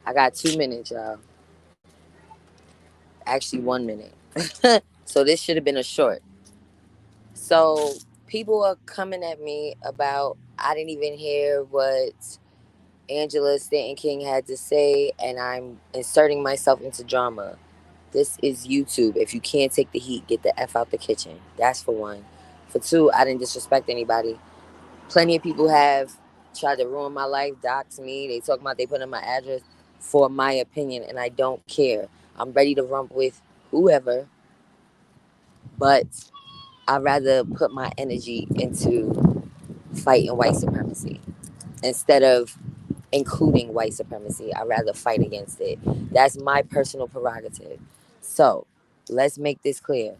I got 2 minutes, y'all. Actually, 1 minute. So this should have been a short. So people are coming at me about I didn't even hear what Angela Stanton King had to say, and I'm inserting myself into drama. This is YouTube. If you can't take the heat, get the F out the kitchen. That's for one. For two, I didn't disrespect anybody. Plenty of people have tried to ruin my life, dox me. They talk about they put in my address for my opinion, and I don't care. I'm ready to rump with whoever, but I'd rather put my energy into fighting white supremacy instead of including white supremacy. I'd rather fight against it. That's my personal prerogative. So let's make this clear.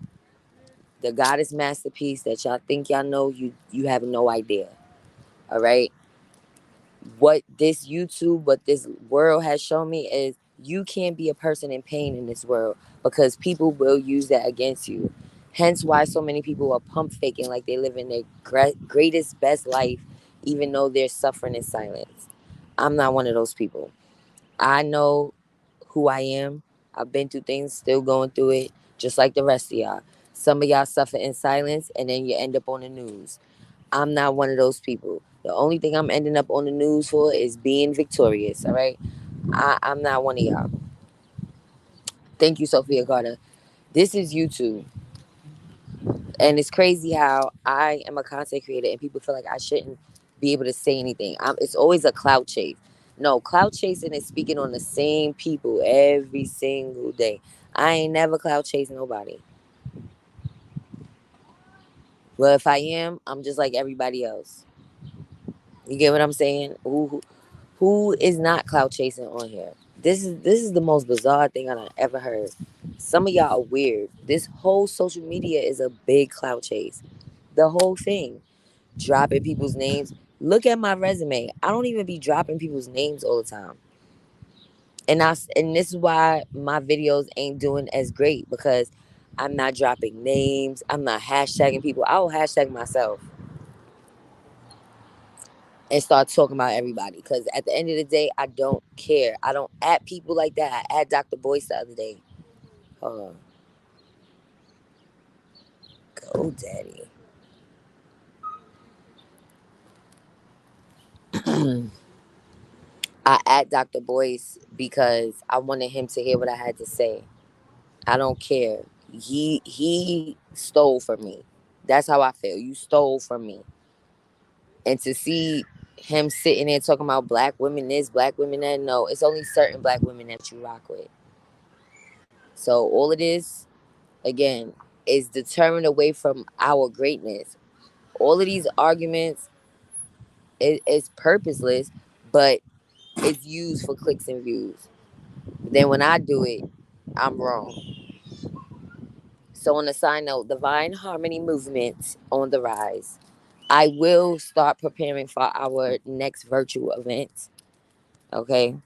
The goddess masterpiece that y'all think y'all know, you have no idea. All right. What this YouTube, what this world has shown me is you can't be a person in pain in this world because people will use that against you. Hence why so many people are pump faking like they live in their greatest, best life, even though they're suffering in silence. I'm not one of those people. I know who I am. I've been through things, still going through it, just like the rest of y'all. Some of y'all suffer in silence and then you end up on the news. I'm not one of those people. The only thing I'm ending up on the news for is being victorious, all right? I'm not one of y'all. Thank you, Sophia Carter. This is YouTube. And it's crazy how I am a content creator and people feel like I shouldn't be able to say anything. It's always a clout chase. No, clout chasing is speaking on the same people every single day. I ain't never clout chasing nobody. Well, if I am, I'm just like everybody else. You get what I'm saying? Who is not clout chasing on here? This is the most bizarre thing I've ever heard. Some of y'all are weird. This whole social media is a big clout chase. The whole thing. Dropping people's names. Look at my resume. I don't even be dropping people's names all the time. And this is why my videos ain't doing as great because I'm not dropping names. I'm not hashtagging people. I will hashtag myself and start talking about everybody. Because at the end of the day, I don't care. I don't add people like that. I add Dr. Boyce the other day. Hold on. Go, daddy. I add Dr. Boyce because I wanted him to hear what I had to say. I don't care. He stole from me. That's how I feel. You stole from me. And to see him sitting there talking about black women this, black women that, no, it's only certain black women that you rock with. So all it is, again, is determined away from our greatness. All of these arguments is purposeless, but it's used for clicks and views. Then when I do it, I'm wrong. So on a side note, Divine Harmony movement on the rise. I will start preparing for our next virtual event. Okay.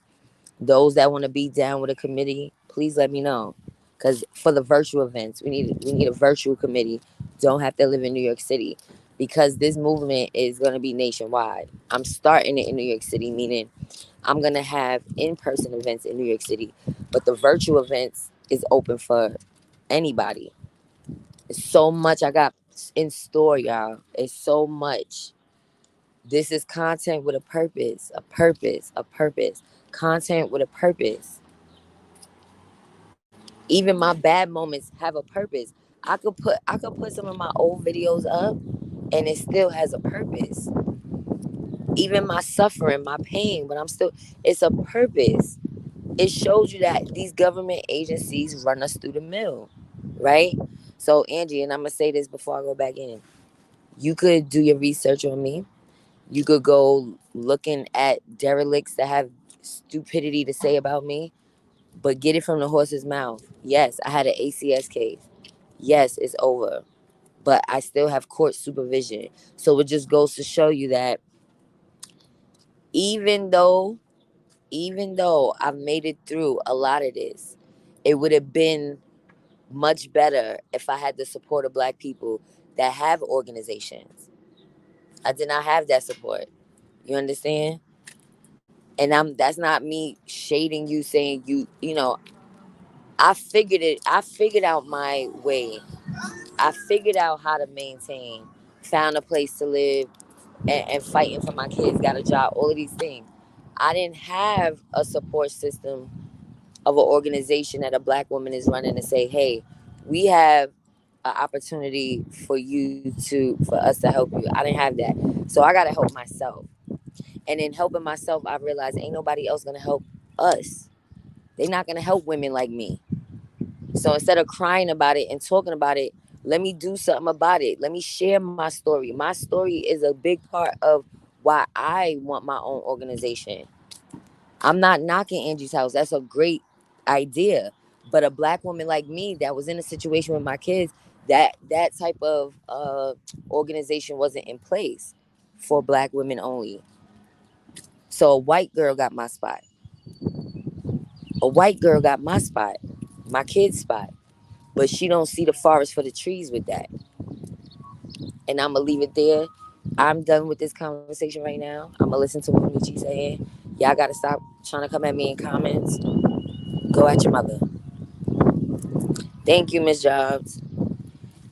Those that want to be down with a committee, please let me know. Cause for the virtual events, we need a virtual committee. Don't have to live in New York City. Because this movement is gonna be nationwide. I'm starting it in New York City, meaning I'm gonna have in-person events in New York City. But the virtual events is open for anybody. It's so much I got in store, y'all. It's so much. This is content with a purpose, a purpose, a purpose. Content with a purpose. Even my bad moments have a purpose. I could put some of my old videos up and it still has a purpose. Even my suffering, my pain, but I'm still it's a purpose. It shows you that these government agencies run us through the mill, right? So Angie, and I'm gonna say this before I go back in. You could do your research on me. You could go looking at derelicts that have stupidity to say about me, but get it from the horse's mouth. Yes, I had an ACS case. Yes, it's over, but I still have court supervision. So it just goes to show you that even though, even though I've made it through a lot of this, it would have been much better if I had the support of black people that have organizations. I did not have that support. You understand? And that's not me shading you, saying you know, I figured out my way. I figured out how to maintain, found a place to live, and fighting for my kids, got a job, all of these things. I didn't have a support system of an organization that a black woman is running to say, hey, we have an opportunity for us to help you. I didn't have that. So I gotta help myself. And in helping myself, I realized ain't nobody else gonna help us. They're not gonna help women like me. So instead of crying about it and talking about it, let me do something about it. Let me share my story. My story is a big part of why I want my own organization. I'm not knocking Angie's House. That's a great idea. But a black woman like me that was in a situation with my kids, that type of organization wasn't in place for black women only. So a white girl got my spot. A white girl got my spot, my kid's spot. But she don't see the forest for the trees with that. And I'm gonna leave it there. I'm done with this conversation right now. I'm gonna listen to what Michi saying. Y'all gotta stop trying to come at me in comments. Go at your mother. Thank you, Miss Jobs.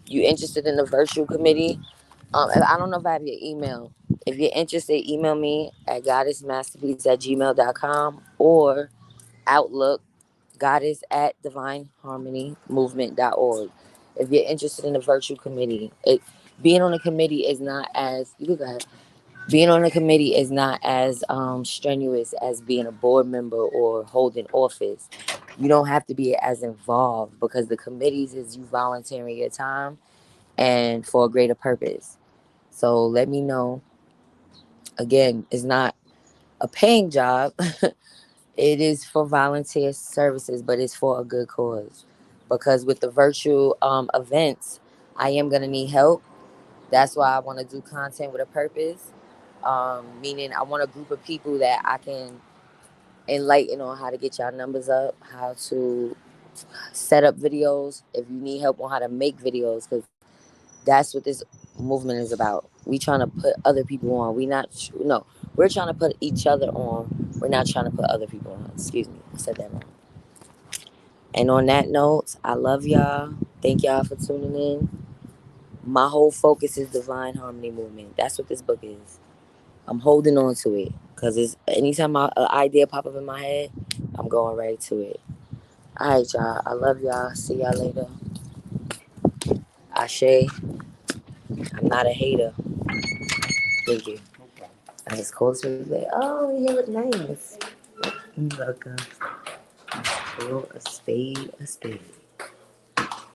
You interested in the virtual committee? I don't know if I have your email. If you're interested, email me at goddessmasterpiece@gmail.com or Outlook goddess at divineharmonymovement.org. If you're interested in the virtual committee, being on a committee is not as you go ahead. Being on a committee is not as strenuous as being a board member or holding office. You don't have to be as involved because the committees is you volunteering your time and for a greater purpose. So let me know. Again, it's not a paying job. It is for volunteer services, but it's for a good cause. Because with the virtual events, I am gonna need help. That's why I want to do content with a purpose. Meaning, I want a group of people that I can enlighten on how to get y'all numbers up, how to set up videos. If you need help on how to make videos, because that's what this movement is about. We trying to put other people on. We're trying to put each other on. We're not trying to put other people on. Excuse me, I said that wrong. And on that note, I love y'all. Thank y'all for tuning in. My whole focus is Divine Harmony Movement. That's what this book is. I'm holding on to it because it's anytime an idea pop up in my head, I'm going right to it. All right, y'all. I love y'all. See y'all later. Ashe. I'm not a hater. Thank you. I just called to like, oh, you look nice. You're welcome. Call a spade a spade.